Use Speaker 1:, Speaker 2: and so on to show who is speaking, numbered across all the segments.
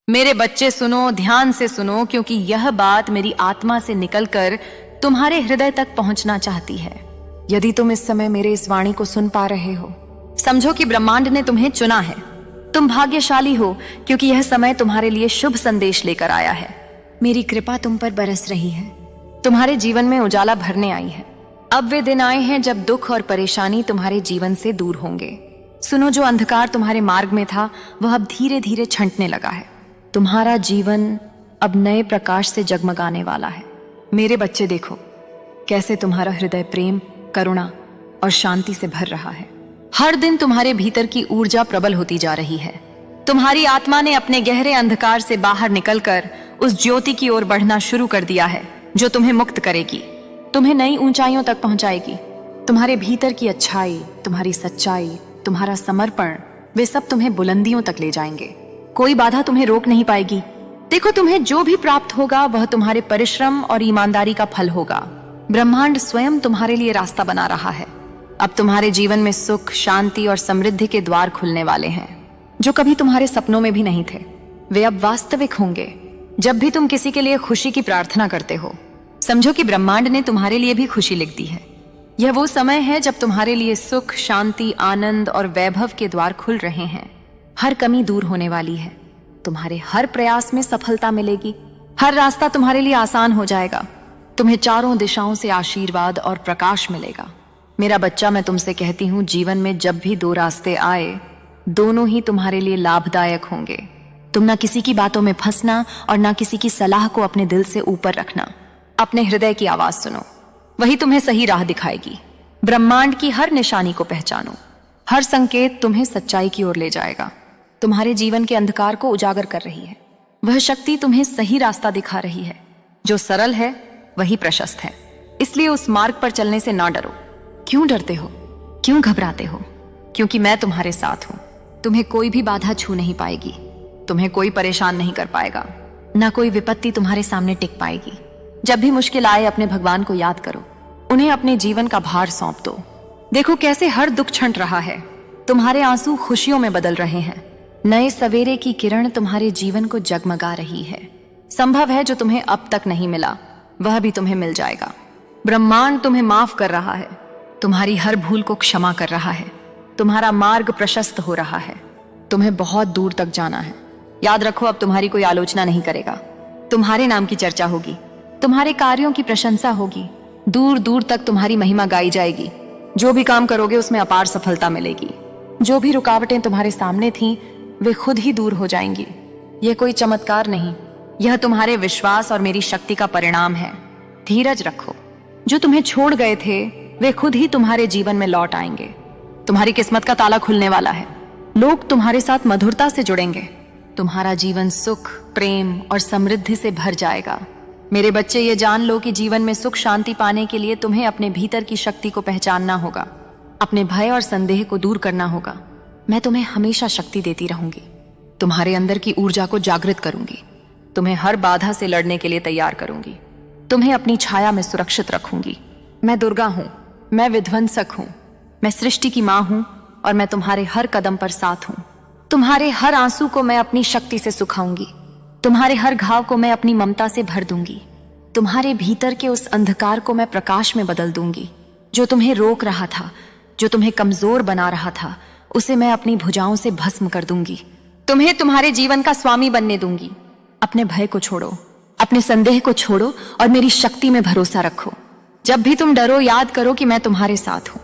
Speaker 1: मेरे बच्चे सुनो, ध्यान से सुनो, क्योंकि यह बात मेरी आत्मा से निकलकर तुम्हारे हृदय तक पहुंचना चाहती है। यदि तुम इस समय मेरे इस वाणी को सुन पा रहे हो, समझो कि ब्रह्मांड ने तुम्हें चुना है। तुम भाग्यशाली हो, क्योंकि यह समय तुम्हारे लिए शुभ संदेश लेकर आया है। मेरी कृपा तुम पर बरस रही है, तुम्हारे जीवन में उजाला भरने आई है। अब वे दिन आए हैं जब दुख और परेशानी तुम्हारे जीवन से दूर होंगे। सुनो, जो अंधकार तुम्हारे मार्ग में था वह अब धीरे धीरे छंटने लगा है। तुम्हारा जीवन अब नए प्रकाश से जगमगाने वाला है। मेरे बच्चे देखो, कैसे तुम्हारा हृदय प्रेम, करुणा और शांति से भर रहा है। हर दिन तुम्हारे भीतर की ऊर्जा प्रबल होती जा रही है। तुम्हारी आत्मा ने अपने गहरे अंधकार से बाहर निकलकर उस ज्योति की ओर बढ़ना शुरू कर दिया है, जो तुम्हें मुक्त करेगी, तुम्हें नई ऊंचाइयों तक पहुंचाएगी। तुम्हारे भीतर की अच्छाई, तुम्हारी सच्चाई, तुम्हारा समर्पण, वे सब तुम्हें बुलंदियों तक ले जाएंगे। कोई बाधा तुम्हें रोक नहीं पाएगी। देखो, तुम्हें जो भी प्राप्त होगा वह तुम्हारे परिश्रम और ईमानदारी का फल होगा। ब्रह्मांड स्वयं तुम्हारे लिए रास्ता बना रहा है। अब तुम्हारे जीवन में सुख, शांति और समृद्धि के द्वार खुलने वाले हैं, जो कभी तुम्हारे सपनों में भी नहीं थे। वे अब वास्तविक होंगे। जब भी तुम किसी के लिए खुशी की प्रार्थना करते हो, समझो कि ब्रह्मांड ने तुम्हारे लिए भी खुशी लिख दी है। यह वो समय है जब तुम्हारे लिए सुख, शांति, आनंद और वैभव के द्वार खुल रहे हैं। हर कमी दूर होने वाली है। तुम्हारे हर प्रयास में सफलता मिलेगी। हर रास्ता तुम्हारे लिए आसान हो जाएगा। तुम्हें चारों दिशाओं से आशीर्वाद और प्रकाश मिलेगा। मेरा बच्चा, मैं तुमसे कहती हूँ, जीवन में जब भी दो रास्ते आए, दोनों ही तुम्हारे लिए लाभदायक होंगे। तुम ना किसी की बातों में फंसना और ना किसी की सलाह को अपने दिल से ऊपर रखना। अपने हृदय की आवाज सुनो, वही तुम्हें सही राह दिखाएगी। ब्रह्मांड की हर निशानी को पहचानो। हर संकेत तुम्हें सच्चाई की ओर ले जाएगा। तुम्हारे जीवन के अंधकार को उजागर कर रही है। वह शक्ति तुम्हें सही रास्ता दिखा रही है। जो सरल है वही प्रशस्त है। इसलिए उस मार्ग पर चलने से ना डरो। क्यों डरते हो? क्यों घबराते हो? क्योंकि मैं तुम्हारे साथ हूं। तुम्हें कोई भी बाधा छू नहीं पाएगी। तुम्हें कोई परेशान नहीं कर पाएगा। ना कोई विपत्ति तुम्हारे सामने टिक पाएगी। जब भी मुश्किल आए, अपने भगवान को याद करो। उन्हें अपने जीवन का भार सौंप दो। देखो कैसे हर दुख छंट रहा है। तुम्हारे आंसू खुशियों में बदल रहे हैं। नए सवेरे की किरण तुम्हारे जीवन को जगमगा रही है। संभव है जो तुम्हें अब तक नहीं मिला, वह भी तुम्हें मिल जाएगा। ब्रह्मांड तुम्हें माफ कर रहा है। तुम्हारी हर भूल को क्षमा कर रहा है। तुम्हारा मार्ग प्रशस्त हो रहा है। तुम्हें बहुत दूर तक जाना है। याद रखो, अब तुम्हारी कोई आलोचना नहीं करेगा। तुम्हारे नाम की चर्चा होगी। तुम्हारे कार्यों की प्रशंसा होगी। दूर दूर तक तुम्हारी महिमा गाई जाएगी। जो भी काम करोगे उसमें अपार सफलता मिलेगी। जो भी रुकावटें तुम्हारे सामने थीं, वे खुद ही दूर हो जाएंगी। यह कोई चमत्कार नहीं, यह तुम्हारे विश्वास और मेरी शक्ति का परिणाम है। धीरज रखो। जो तुम्हें छोड़ गए थे वे खुद ही तुम्हारे जीवन में लौट आएंगे। तुम्हारी किस्मत का ताला खुलने वाला है। लोग तुम्हारे साथ मधुरता से जुड़ेंगे। तुम्हारा जीवन सुख, प्रेम और समृद्धि से भर जाएगा। मेरे बच्चे, ये जान लो कि जीवन में सुख शांति पाने के लिए तुम्हें अपने भीतर की शक्ति को पहचानना होगा। अपने भय और संदेह को दूर करना होगा। मैं तुम्हें हमेशा शक्ति देती रहूंगी। तुम्हारे अंदर की ऊर्जा को जागृत करूंगी। तुम्हें हर बाधा से लड़ने के लिए तैयार करूंगी। तुम्हें अपनी छाया में सुरक्षित रखूंगी। मैं दुर्गा हूं, मैं विध्वंसक हूं, मैं सृष्टि की मां हूं और मैं तुम्हारे हर कदम पर साथ हूं। तुम्हारे हर आंसू को मैं अपनी शक्ति से सुखाऊंगी। तुम्हारे हर घाव को मैं अपनी ममता से भर दूंगी। तुम्हारे भीतर के उस अंधकार को मैं प्रकाश में बदल दूंगी। जो तुम्हें रोक रहा था, जो तुम्हें कमजोर बना रहा था, उसे मैं अपनी भुजाओं से भस्म कर दूंगी। तुम्हें तुम्हारे जीवन का स्वामी बनने दूंगी। अपने भय को छोड़ो, अपने संदेह को छोड़ो और मेरी शक्ति में भरोसा रखो। जब भी तुम डरो, याद करो कि मैं तुम्हारे साथ हूं।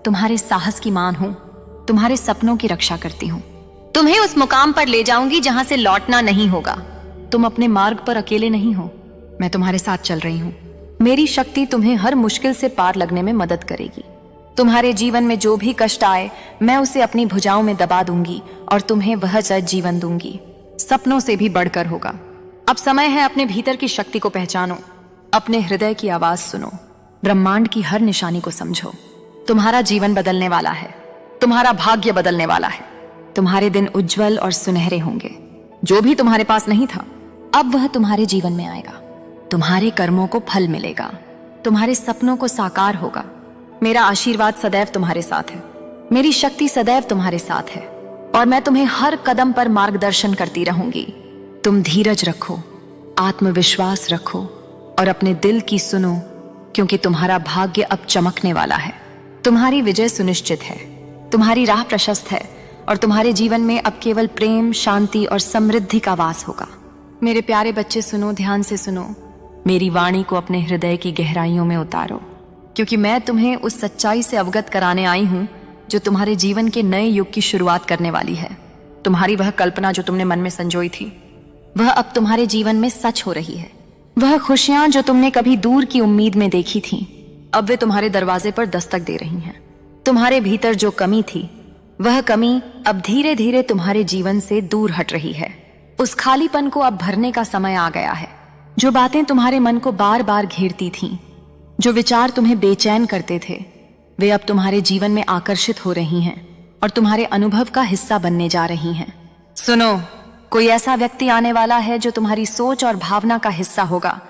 Speaker 1: तुम्हारे साहस की मान हूं। तुम्हारे सपनों की रक्षा करती हूं। तुम्हें उस मुकाम पर ले जाऊंगी जहां से लौटना नहीं होगा। तुम अपने मार्ग पर अकेले नहीं हो। मैं तुम्हारे साथ चल रही हूं। मेरी शक्ति तुम्हें हर मुश्किल से पार लगने में मदद करेगी। तुम्हारे जीवन में जो भी कष्ट आए, मैं उसे अपनी भुजाओं में दबा दूंगी और तुम्हें वह सच जीवन दूंगी। सपनों से भी बढ़कर होगा। अब समय है, अपने भीतर की शक्ति को पहचानो। अपने हृदय की आवाज सुनो। ब्रह्मांड की हर निशानी को समझो। तुम्हारा जीवन बदलने वाला है। तुम्हारा भाग्य बदलने वाला है। तुम्हारे दिन उज्जवल और सुनहरे होंगे। जो भी तुम्हारे पास नहीं था, अब वह तुम्हारे जीवन में आएगा। तुम्हारे कर्मों को फल मिलेगा। तुम्हारे सपनों को साकार होगा। मेरा आशीर्वाद सदैव तुम्हारे साथ है। मेरी शक्ति सदैव तुम्हारे साथ है और मैं तुम्हें हर कदम पर मार्गदर्शन करती रहूंगी। तुम धीरज रखो, आत्मविश्वास रखो और अपने दिल की सुनो, क्योंकि तुम्हारा भाग्य अब चमकने वाला है। तुम्हारी विजय सुनिश्चित है, तुम्हारी राह प्रशस्त है और तुम्हारे जीवन में अब केवल प्रेम, शांति और समृद्धि का वास होगा। मेरे प्यारे बच्चे सुनो, ध्यान से सुनो। मेरी वाणी को अपने हृदय की गहराइयों में उतारो, क्योंकि मैं तुम्हें उस सच्चाई से अवगत कराने आई हूं जो तुम्हारे जीवन के नए युग की शुरुआत करने वाली है। तुम्हारी वह कल्पना जो तुमने मन में संजोई थी, वह अब तुम्हारे जीवन में सच हो रही है। वह खुशियां जो तुमने कभी दूर की उम्मीद में देखी थी, अब वे तुम्हारे दरवाजे पर दस्तक दे रही हैं। तुम्हारे भीतर जो कमी थी, वह कमी अब धीरे धीरे तुम्हारे जीवन से दूर हट रही है। उस खालीपन को अब भरने का समय आ गया है। जो बातें तुम्हारे मन को बार बार घेरती थीं, जो विचार तुम्हें बेचैन करते थे, वे अब तुम्हारे जीवन में आकर्षित हो रही हैं और तुम्हारे अनुभव का हिस्सा बनने जा रही हैं। सुनो, कोई ऐसा व्यक्ति आने वाला है जो तुम्हारी सोच और भावना का हिस्सा होगा,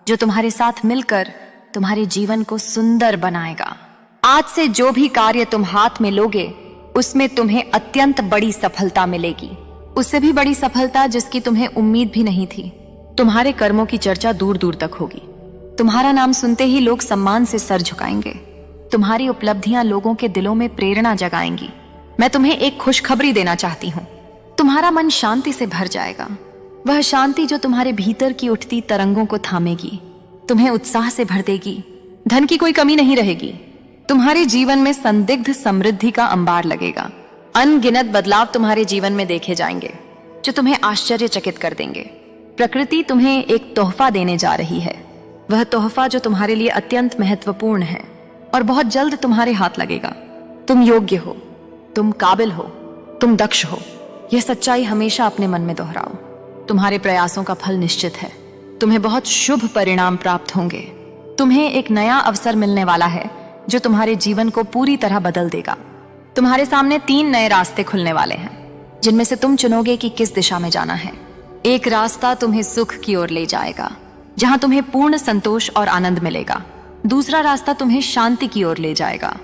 Speaker 1: जो तुम्हारे साथ मिलकर तुम्हारे जीवन को सुंदर बनाएगा। आज से जो भी कार्य तुम हाथ में लोगे, उसमें तुम्हें अत्यंत बड़ी सफलता मिलेगी, उससे भी बड़ी सफलता जिसकी तुम्हें उम्मीद भी नहीं थी। तुम्हारे कर्मों की चर्चा दूर दूर तक होगी। तुम्हारा नाम सुनते ही लोग सम्मान से सर झुकाएंगे। तुम्हारी उपलब्धियां लोगों के दिलों में प्रेरणा जगाएंगी। मैं तुम्हें एक खुशखबरी देना चाहती हूँ। तुम्हारा मन शांति से भर जाएगा, वह शांति जो तुम्हारे भीतर की उठती तरंगों को थामेगी, तुम्हें उत्साह से भर देगी। धन की कोई कमी नहीं रहेगी। तुम्हारे जीवन में संदिग्ध समृद्धि का अंबार लगेगा। अनगिनत बदलाव तुम्हारे जीवन में देखे जाएंगे जो तुम्हें आश्चर्यचकित कर देंगे। प्रकृति तुम्हें एक तोहफा देने जा रही है, वह तोहफा जो तुम्हारे लिए अत्यंत महत्वपूर्ण है और बहुत जल्द तुम्हारे हाथ लगेगा। तुम योग्य हो, तुम काबिल हो, तुम दक्ष हो। यह सच्चाई हमेशा अपने मन में दोहराओ। तुम्हारे प्रयासों का फल निश्चित है। तुम्हें बहुत शुभ परिणाम प्राप्त होंगे। तुम्हें एक नया अवसर मिलने वाला है जो तुम्हारे जीवन को पूरी तरह बदल देगा। तुम्हारे सामने 3 नए रास्ते खुलने वाले हैं, जिनमें से तुम चुनोगे कि किस दिशा में जाना है। एक रास्ता तुम्हें सुख की ओर ले जाएगा, जहां तुम्हें पूर्ण संतोष और आनंद मिलेगा। दूसरा रास्ता तुम्हें शांति की ओर ले जाएगा,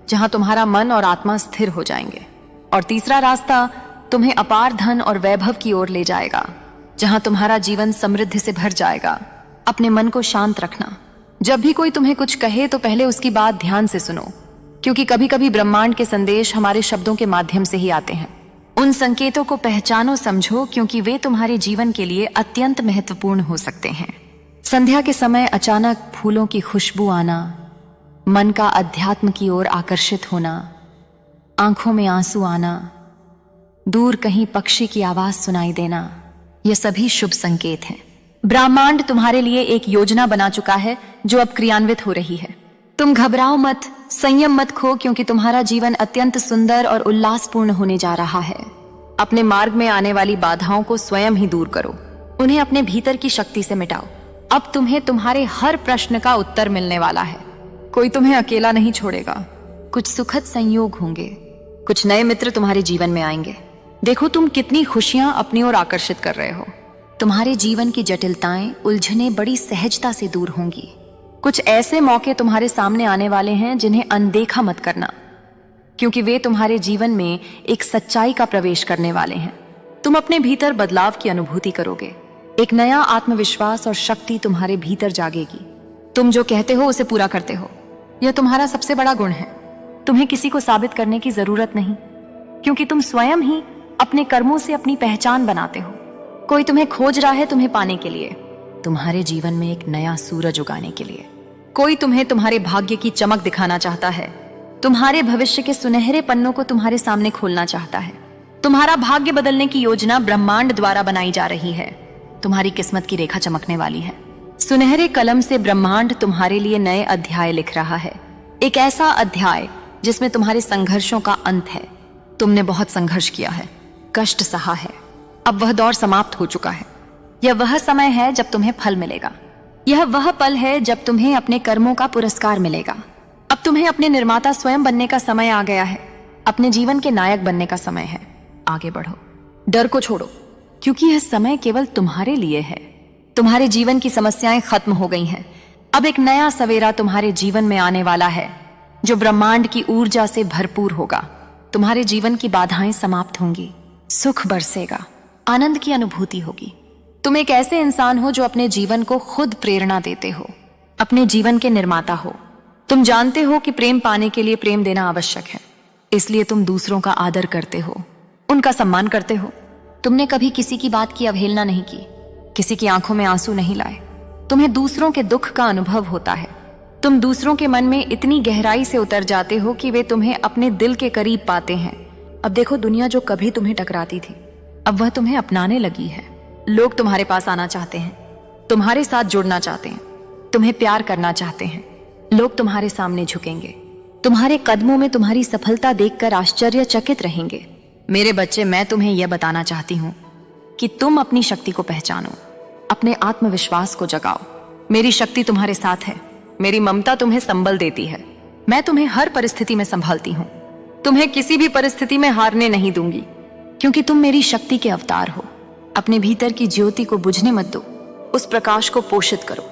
Speaker 1: जहां तुम्हारा मन और आत्मा स्थिर हो जाएंगे। और तीसरा रास्ता तुम्हें अपार धन और वैभव की ओर ले जाएगा, जहां तुम्हारा जीवन समृद्धि से भर जाएगा। अपने मन को शांत रखना। जब भी कोई तुम्हें कुछ कहे तो पहले उसकी बात ध्यान से सुनो, क्योंकि कभी कभी ब्रह्मांड के संदेश हमारे शब्दों के माध्यम से ही आते हैं। उन संकेतों को पहचानो, समझो, क्योंकि वे तुम्हारे जीवन के लिए अत्यंत महत्वपूर्ण हो सकते हैं। संध्या के समय अचानक फूलों की खुशबू आना, मन का अध्यात्म की ओर आकर्षित होना, आंखों में आंसू आना, दूर कहीं पक्षी की आवाज सुनाई देना, ये सभी शुभ संकेत हैं। ब्रह्मांड तुम्हारे लिए एक योजना बना चुका है जो अब क्रियान्वित हो रही है। तुम घबराओ मत, संयम मत खो, क्योंकि तुम्हारा जीवन अत्यंत सुंदर और उल्लासपूर्ण होने जा रहा है। अपने मार्ग में आने वाली बाधाओं को स्वयं ही दूर करो, उन्हें अपने भीतर की शक्ति से मिटाओ। अब तुम्हें तुम्हारे हर प्रश्न का उत्तर मिलने वाला है। कोई तुम्हें अकेला नहीं छोड़ेगा। कुछ सुखद संयोग होंगे, कुछ नए मित्र तुम्हारे जीवन में आएंगे। देखो तुम कितनी खुशियां अपनी ओर आकर्षित कर रहे हो। तुम्हारे जीवन की जटिलताएं, उलझनें बड़ी सहजता से दूर होंगी। कुछ ऐसे मौके तुम्हारे सामने आने वाले हैं जिन्हें अनदेखा मत करना, क्योंकि वे तुम्हारे जीवन में एक सच्चाई का प्रवेश करने वाले हैं। तुम अपने भीतर बदलाव की अनुभूति करोगे। एक नया आत्मविश्वास और शक्ति तुम्हारे भीतर जागेगी। तुम जो कहते हो उसे पूरा करते हो, यह तुम्हारा सबसे बड़ा गुण है। तुम्हें किसी को साबित करने की जरूरत नहीं, क्योंकि तुम स्वयं ही अपने कर्मों से अपनी पहचान बनाते हो। कोई तुम्हें खोज रहा है तुम्हें पाने के लिए, तुम्हारे जीवन में एक नया सूरज उगाने के लिए। कोई तुम्हें तुम्हारे भाग्य की चमक दिखाना चाहता है, तुम्हारे भविष्य के सुनहरे पन्नों को तुम्हारे सामने खोलना चाहता है। तुम्हारा भाग्य बदलने की योजना ब्रह्मांड द्वारा बनाई जा रही है। तुम्हारी किस्मत की रेखा चमकने वाली है। सुनहरे कलम से ब्रह्मांड तुम्हारे लिए नए अध्याय लिख रहा है। एक ऐसा अध्याय जिसमें तुम्हारे संघर्षों का अंत है। तुमने बहुत संघर्ष किया है, कष्ट सहा है। अब वह दौर समाप्त हो चुका है। यह वह समय है जब तुम्हें फल मिलेगा। यह वह पल है जब तुम्हें अपने कर्मों का पुरस्कार मिलेगा। अब तुम्हें अपने निर्माता स्वयं बनने का समय आ गया है। अपने जीवन के नायक बनने का समय है। आगे बढ़ो, डर को छोड़ो, क्योंकि यह समय केवल तुम्हारे लिए है। तुम्हारे जीवन की समस्याएं खत्म हो गई हैं। अब एक नया सवेरा तुम्हारे जीवन में आने वाला है, जो ब्रह्मांड की ऊर्जा से भरपूर होगा। तुम्हारे जीवन की बाधाएं समाप्त होंगी, सुख बरसेगा, आनंद की अनुभूति होगी। तुम एक ऐसे इंसान हो जो अपने जीवन को खुद प्रेरणा देते हो, अपने जीवन के निर्माता हो। तुम जानते हो कि प्रेम पाने के लिए प्रेम देना आवश्यक है, इसलिए तुम दूसरों का आदर करते हो, उनका सम्मान करते हो। तुमने कभी किसी की बात की अवहेलना नहीं की, किसी की आंखों में आंसू नहीं लाए। तुम्हें दूसरों के दुख का अनुभव होता है। तुम दूसरों के मन में इतनी गहराई से उतर जाते हो कि वे तुम्हें अपने दिल के करीब पाते हैं। अब देखो, दुनिया जो कभी तुम्हें टकराती थी, अब वह तुम्हें अपनाने लगी है। लोग तुम्हारे पास आना चाहते हैं, तुम्हारे साथ जुड़ना चाहते हैं, तुम्हें प्यार करना चाहते हैं। लोग तुम्हारे सामने झुकेंगे, तुम्हारे कदमों में तुम्हारी सफलता देखकर आश्चर्यचकित रहेंगे। मेरे बच्चे, मैं तुम्हें यह बताना चाहती हूँ कि तुम अपनी शक्ति को पहचानो, अपने आत्मविश्वास को जगाओ। मेरी शक्ति तुम्हारे साथ है, मेरी ममता तुम्हें संबल देती है। मैं तुम्हें हर परिस्थिति में संभालती हूँ, तुम्हें किसी भी परिस्थिति में हारने नहीं दूंगी, क्योंकि तुम मेरी शक्ति के अवतार हो। अपने भीतर की ज्योति को बुझने मत दो, उस प्रकाश को पोषित करो।